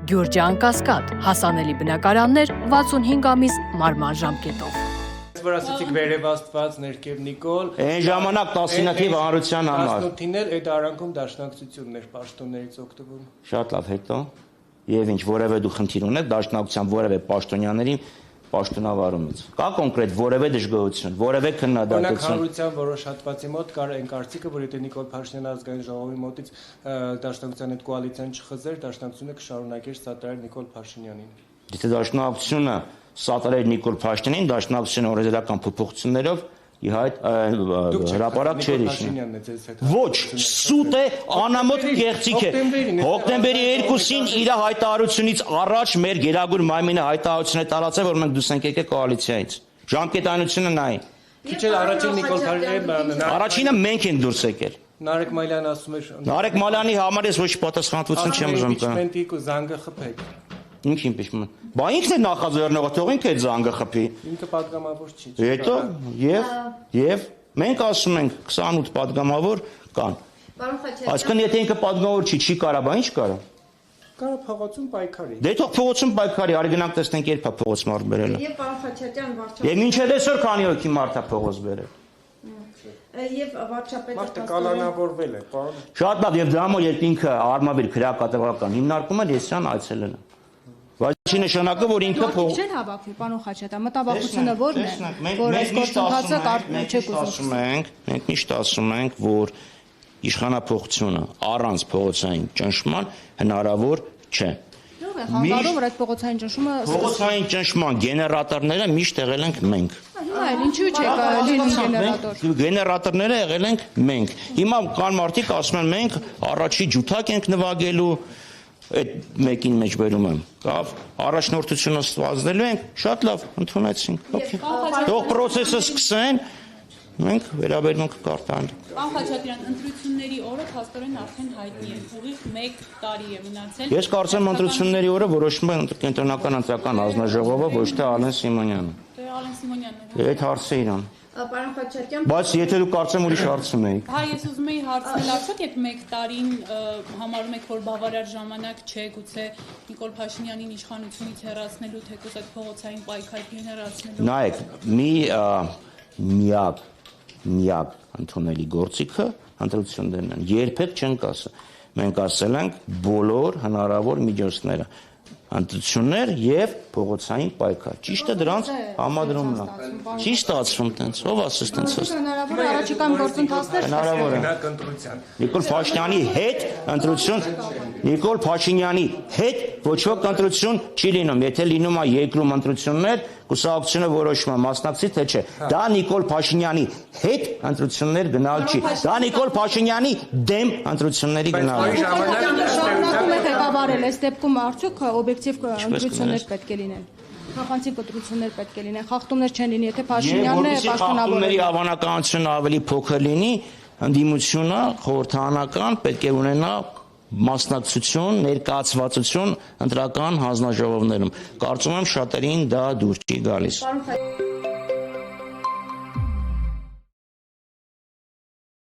Գյուրջան Կասկադ, հասանելի բնակարաններ 65 ամիս մարման ժամկետով։ Վրացիք վերև Աստված, ներքև Նիկոլ։ Այն ժամանակ 19 թիվ հանրության համար։ 18-ին էլ այդ արանքում դաշնակցություններ պաշտոններից օգտվում։ Շատ լավ, հետո եւ ինչ որևէ դու խնդիր ունես դաշնակցության որևէ պաշտոնյաների պաշտոնավարումից։ Կա կոնկրետ որևէ դժգոհություն, որևէ քննադատություն։ Հանրության որոշ հատվածի մոտ կար այն կարծիքը, որ եթե Նիկոլ Փաշինյանը ազգային ժողովի մոտից դաշնակցության հետ կոալիցիան չխզեր, դաշնակցությունը կշարունակեր սատարել Նիկոլ Փաշինյանին։ Եթե դաշնակցությունը սատարեր Նիկոլ Փաշինյանին, դաշնակցությունը օրենսդրական փոփոխություններով իհայտ հրապարակ չէր իշնում։ Ոչ, սուտ է, անամոթ կեղծիք է։ Հոկտեմբերի 2-ին իր հայտարարությունից առաջ մեր Գերագույն Մայմինը հայտարարություն է տարածել, որ մենք դուրս ենք եկել կոալիցիայից։ Ժամկետայնությունը նայ։ Քիչ էլ առաջին Նիկոլ Փաշինյանը Առաջինը մենք ենք դուրս եկել։ Նարեկ Մայլյանը ասում էր Նարեկ Մալյանի համար ես ոչ պատասխանատվություն չեմ ուզում կա։ Իմպիչմենտի ու զանգը խփեք։ Ինչ իմպիչմենտ։ Բա ինքն է նախաձեռնողը, թող ինքը այդ զանգը խփի։ Ինքը պատգամավոր չի։ Հետո եւ մենք ասում ենք 28 պատգամավոր կան։ Պարոն Խաչատրյան, Այսինքն եթե ինքը պատգամավոր չի կարա, բա ինչ կարա։ Կարա փողոցում պայքարի։ Դե թող փողոցում պայքարի, արի գնանք տեսնենք երբ է փողոց մարդ բերելը։ եւ պարոն Խաչատրյան վարչապետ։ Եվ մինչև այսօր քանի հոգի մարդ է փողոց բերել։ Եվ վարչապետը Մարդը կալանավորվել է, պարոն։ Շատ լավ եւ դրա համար երբ ինքը արմավիր քրեակատեղական հիմնարկում էր Եսյան այցելել է։ Բայց չի նշանակը որ ինքը Փող չեն հավաքվի, պարոն Խաչատրյան, մտավախությունը ո՞րն է, որ այս գործընթացը չեք ուզում։ Մենք միշտ ասում ենք, որ իշխանապողությունը առանց փողոցային ճնշման հնարավոր չէ։ Ո՞վ է խանգարում որ այդ փողոցային ճնշումը։ Փողոցային ճնշման գեներատորները միշտ եղել ենք մենք։ Հիմա էլ ինչու՞ չեք լինում գեներատոր։ Գեներատորները եղել ենք մենք։ Հիմա կան մարդիկ ասում են մենք առաջի ջութակ ենք նվագելու այդ մեկին մեջ բերում եմ, կավ, առաջնորդությունը ստվազնելու ենք, շատ լավ, ընդունեցինք, թող պրոցեսը սկսեն, մենք վերաբերմունք կարտանենք։ Պարոն Խաչատրյան, ընտրությունների օրը փաստորեն արդեն հայտնի է, ուղիղ 1 տարի է մնացել։ Ես կարծեմ ընտրությունների օրը որոշում է կենտրոնական ընտրական հանձնաժողովը, ոչ թե Ալեն Սիմոնյանը։ Դե Ալեն Սիմոնյանն է։ Այդ հարցը իրան։ Պարոն Խաչատրյան, Բայց եթե դու կարծեմ ուրիշ հարց ունեիք։ Հա, ես ուզում էի հարցնել, արդյոք այդ 1 տարին համարում եք, որ բավարար ժամանակ չէ, գուցե Նիկոլ Փաշինյանին իշխանությունից հեռացնելու, թեկուզ այդ փողոցային պայքարին հեռացնելու։ Նայեք, միակ ընդունելի գործիքը ընտրություններն են։ Երբեք չենք ասա։ Մենք ասել ենք բոլոր հնարավոր միջոցները։ Ընտրություններ եւ փողոցային պայքար։ Ճիշտ է դրանց համադրումն է։ Չի ստացվում տենց, ով ասես տենց։ Հնարավոր է առաջիկայում գործընթացներ Հնարավոր է։ Ընտրության։ Նիկոլ Փաշինյանի հետ ընտրություն Նիկոլ Փաշինյանի հետ ոչ ոք ընտրություն չի լինում, եթե լինում է երկրում ընտրություններ, կուսակցությունը որոշում է մասնակցի թե չէ։ Դա Նիկոլ Փաշինյանի հետ ընտրություններ գնալ չի։ Դա Նիկոլ Փաշինյանի դեմ ընտրությունների գնալն է։ շարունակում եք ղեկավարել, այս դեպքում արդյոք օբյեկտիվ ընտրություններ պետք է լինեն։ Խախանցիկ ընտրություններ պետք է լինեն, խախտումներ չեն լինի, եթե Փաշինյանն է պաշտոնավորել։ Խախտումների հավանականությունը ավելի փոքր լինի, ընդդիմությունը խորհրդանական պետք է ունենա մասնակցություն, ներկայացվածություն ընտրական հանձնաժողովներում։ Կարծում եմ շատերին դա դուր չի գալիս։